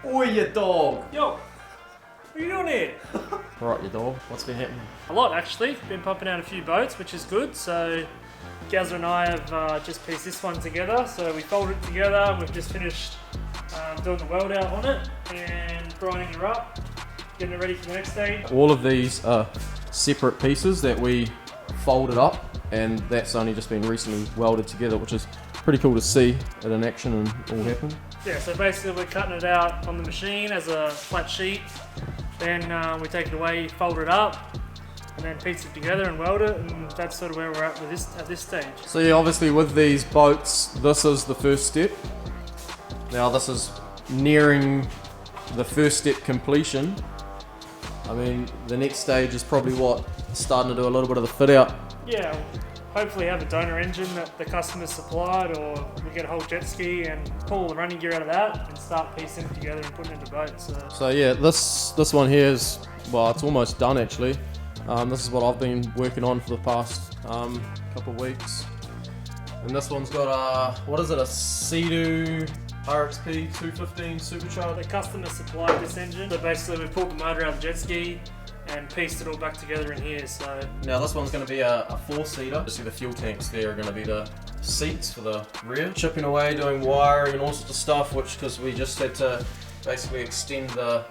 Oi, you dog! Yo, what are you doing here? Right, you dog. What's been happening? A lot actually. Been pumping out a few boats, which is good. So Gazza and I have just pieced this one together. So we folded it together. We've just finished doing the weld out on it and grinding her up, getting it ready for the next stage. All of these are separate pieces that we folded up, and that's only just been recently welded together, which is pretty cool to see it in action and all happen. Yeah, so basically we're cutting it out on the machine as a flat sheet. Then we take it away, fold it up, and then piece it together and weld it, and that's sort of where we're at with this at this stage. So yeah, obviously with these boats, this is the first step. Now this is nearing the first step completion. I mean, the next stage is probably starting to do a little bit of the fit out. Yeah, hopefully have a donor engine that the customer supplied, or we get a whole jet ski and pull all the running gear out of that and start piecing it together and putting it into boats. So yeah, this one here is, well, it's almost done actually. This is what I've been working on for the past couple of weeks. And this one's got a Sea-Doo RXP 215 supercharged. The customer supplied this engine, so basically we pulled the motor out of the jet ski and pieced it all back together in here. So now this one's going to be a four-seater. See, the fuel tanks there are going to be the seats for the rear. Chipping away, doing wiring and all sorts of stuff, because we just had to basically extend the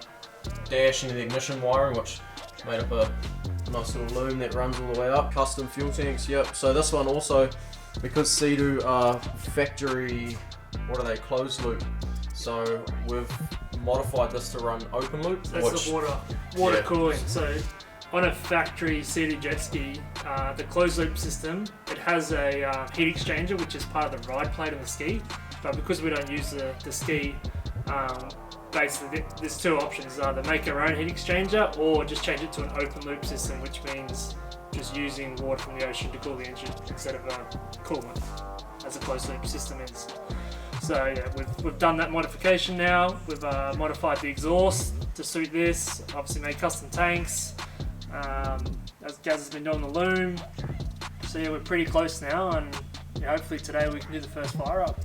dash and the ignition wiring, which made up a nice little loom that runs all the way up. Custom fuel tanks, yep. So this one also, because Sea-Doo are factory, closed loop. So we've modified this to run open loop. That's the water cooling. So on a factory Sea-Doo jet ski, the closed loop system, it has a heat exchanger, which is part of the ride plate of the ski. But because we don't use the ski, basically there's two options: either make our own heat exchanger or just change it to an open loop system, which means just using water from the ocean to cool the engine instead of coolant, as a closed loop system is. So yeah, we've done that modification now. We've modified the exhaust to suit this. Obviously made custom tanks. As Gaz has been doing the loom. So yeah, we're pretty close now, and yeah, hopefully today we can do the first fire up.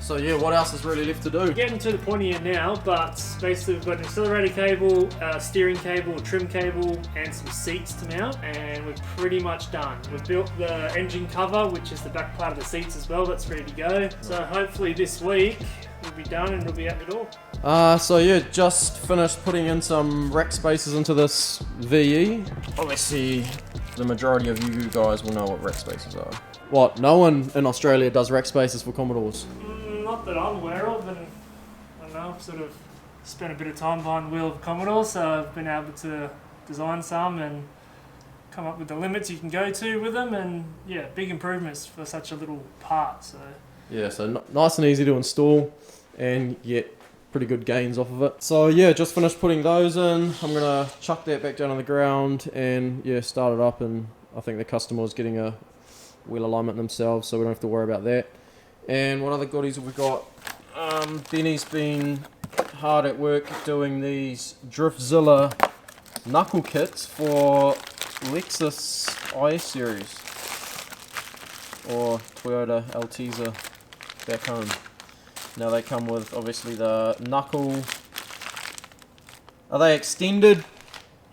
So yeah, what else is really left to do? Getting to the point here now, but basically we've got an accelerator cable, steering cable, trim cable, and some seats to mount, and we're pretty much done. We've built the engine cover, which is the back part of the seats as well. That's ready to go. So hopefully this week we'll be done and it'll be out the door. So yeah, just finished putting in some rack spaces into this VE. Obviously, the majority of you guys will know what rack spaces are. What? No one in Australia does rack spaces for Commodores? Not that I'm aware of, and I don't know, I've sort of spent a bit of time behind the wheel of Commodore, so I've been able to design some and come up with the limits you can go to with them, and yeah, big improvements for such a little part. So yeah, so nice and easy to install and get pretty good gains off of it. So yeah, just finished putting those in. I'm gonna chuck that back down on the ground and yeah, start it up, and I think the customer is getting a wheel alignment themselves, so we don't have to worry about that. And what other goodies have we got? Benny's been hard at work doing these Driftzilla knuckle kits for Lexus IS series, or Toyota Altiza back home. Now they come with obviously the knuckle. Are they extended?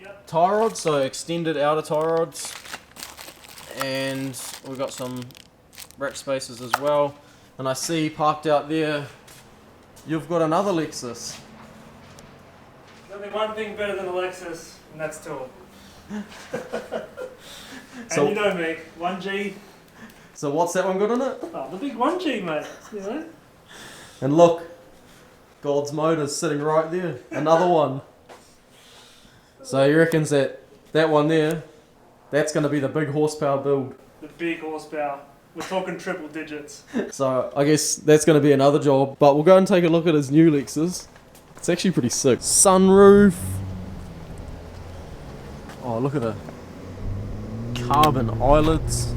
Yep. Tie rods? So extended outer tie rods. And we've got some rack spaces as well. And I see parked out there, you've got another Lexus. there's only one thing better than a Lexus, and that's tool. So, and you know me, 1G. So what's that one got in it? Oh, the big 1G, mate. You know. And look, God's motor's sitting right there. Another one. So he reckons that one there, that's going to be the big horsepower build. The big horsepower. We're talking triple digits. So I guess that's going to be another job. But we'll go and take a look at his new Lexus. It's actually pretty sick. Sunroof. Oh, look at the carbon eyelids.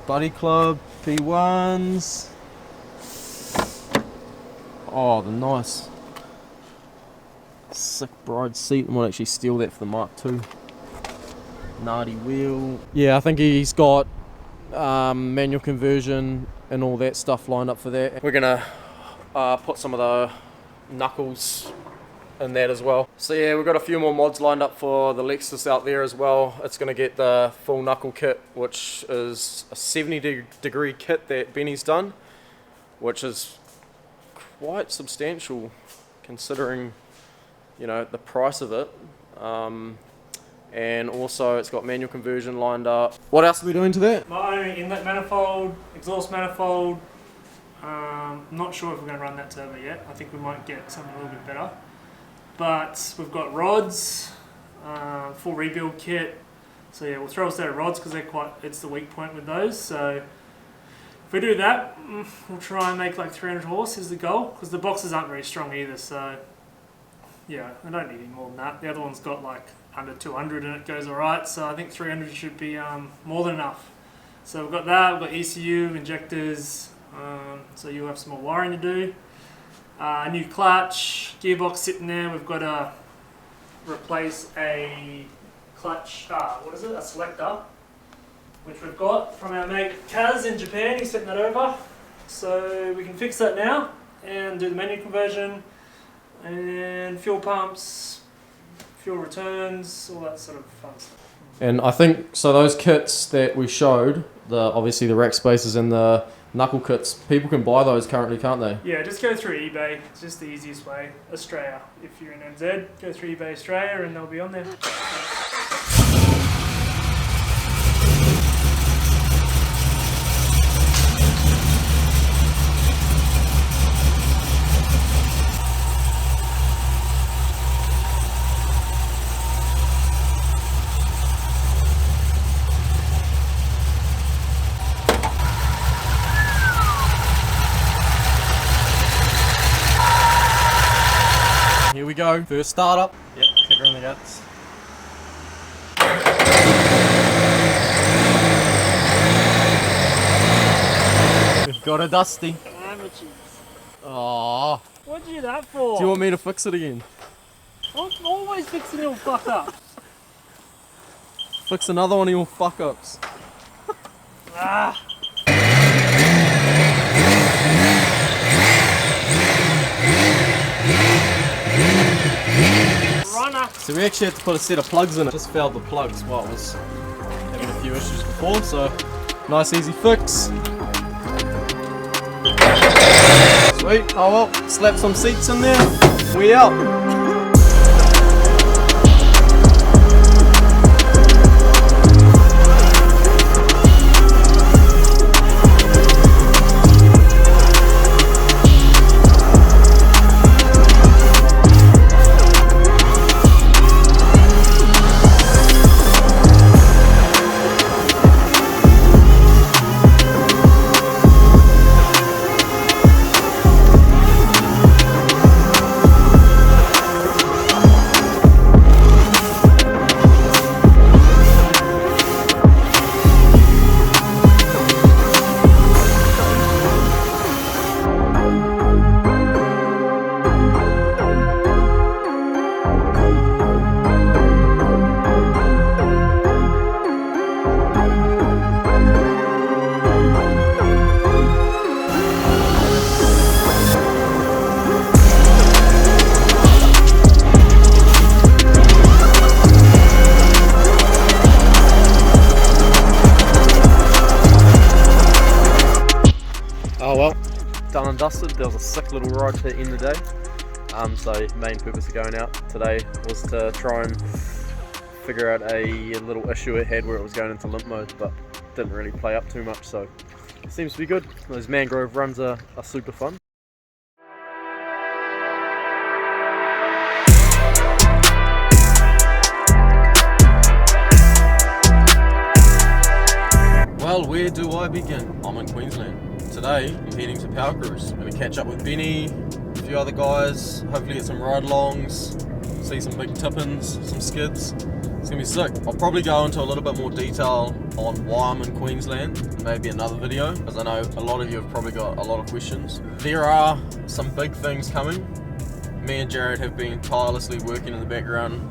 Buddy Club P1s. Oh, the nice sick bride seat. I might actually steal that for the Mark II. Nardy wheel. Yeah, I think he's got manual conversion and all that stuff lined up for that. We're gonna put some of the knuckles in that as well. So yeah, we've got a few more mods lined up for the Lexus out there as well. It's gonna get the full knuckle kit, which is a 70-degree kit that Benny's done, which is quite substantial considering, you know, the price of it. And also it's got manual conversion lined up. What else are we doing to that? My own inlet manifold, exhaust manifold. Not sure if we're going to run that turbo yet. I think we might get something a little bit better. But we've got rods, full rebuild kit. So yeah, we'll throw a set of rods because it's the weak point with those. So if we do that, we'll try and make like 300 horse is the goal, because the boxes aren't very strong either. So yeah, I don't need any more than that. The other one's got like under 200 and it goes alright. So I think 300 should be more than enough. So we've got that, we've got ECU, injectors, so you'll have some more wiring to do. New clutch, gearbox sitting there. We've got to replace a clutch, a selector, which we've got from our mate Kaz in Japan. He's sent that over. So we can fix that now and do the manual conversion and fuel pumps, fuel returns, all that sort of fun stuff. And I think, so those kits that we showed, obviously the rack spacers and the knuckle kits, people can buy those currently, can't they? Yeah, just go through eBay. It's just the easiest way. Australia. If you're in NZ, go through eBay Australia and they'll be on there. Here we go, first startup. Yep, kicker in the guts. We've got a Dusty. Amateurs. Aww. What'd you do that for? Do you want me to fix it again? I'm always fixing little fuck ups. Fix another one of your fuck ups. Ah. Runner. So we actually had to put a set of plugs in it. Just failed the plugs while it was having a few issues before, so nice easy fix. Sweet, oh well, slap some seats in there, we out. Oh well, done and dusted. There was a sick little ride to end the day. So main purpose of going out today was to try and figure out a little issue it had where it was going into limp mode, but didn't really play up too much, so it seems to be good. Those mangrove runs are super fun. Well, where do I begin? I'm in Queensland. Today, I'm heading to Power Cruise. I'm going to catch up with Benny, a few other guys, hopefully get some ride-alongs, see some big tip-ins, some skids. It's going to be sick. I'll probably go into a little bit more detail on why I'm in Queensland, maybe another video, because I know a lot of you have probably got a lot of questions. There are some big things coming. Me and Jared have been tirelessly working in the background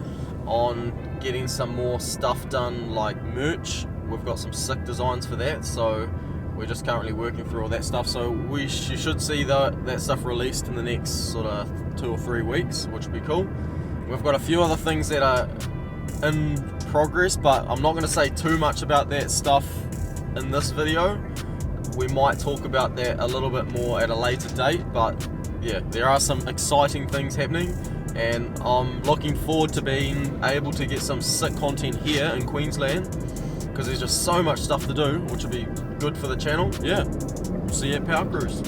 on getting some more stuff done, like merch. we've got some sick designs for that, so we're just currently working through all that stuff. So you should see that stuff released in the next sort of 2 or 3 weeks, which will be cool. We've got a few other things that are in progress, but I'm not going to say too much about that stuff in this video. We might talk about that a little bit more at a later date, but yeah, there are some exciting things happening, and I'm looking forward to being able to get some sick content here in Queensland, because there's just so much stuff to do, which will be good for the channel. Yeah, we'll see you at Power Cruise.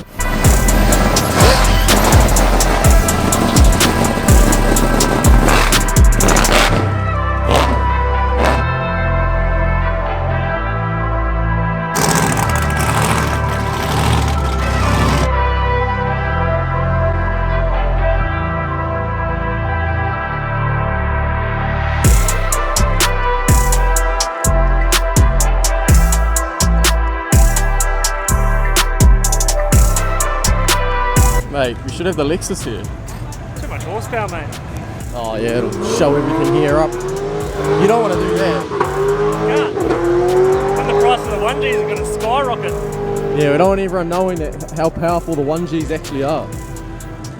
Mate, we should have the Lexus here. Too much horsepower, mate. Oh yeah, it'll show everything here up. You don't want to do that. Yeah. And the price of the 1Gs is going to skyrocket. Yeah, we don't want everyone knowing that how powerful the 1Gs actually are.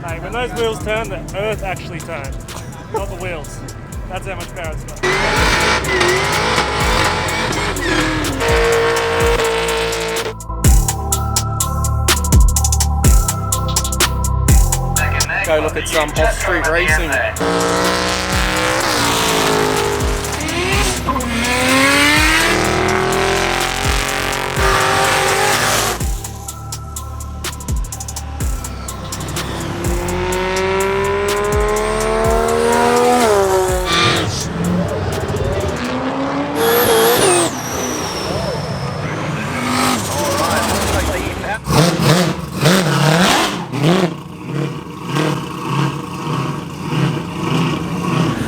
Hey, when those wheels turn, the earth actually turns, not the wheels. That's how much power it's got. Go look at some off-street racing.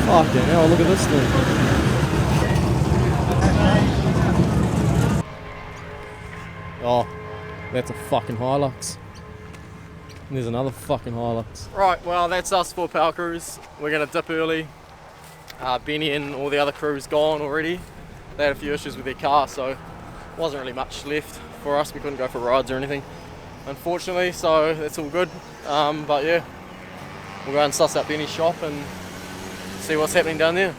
Fucking hell, look at this thing. Oh, that's a fucking Hilux. And there's another fucking Hilux. Right, well that's us for Power Cruise. We're gonna dip early. Benny and all the other crew's gone already. They had a few issues with their car, so wasn't really much left for us. We couldn't go for rides or anything, unfortunately, so that's all good. But yeah, we'll go and suss out Benny's shop and see what's happening down there.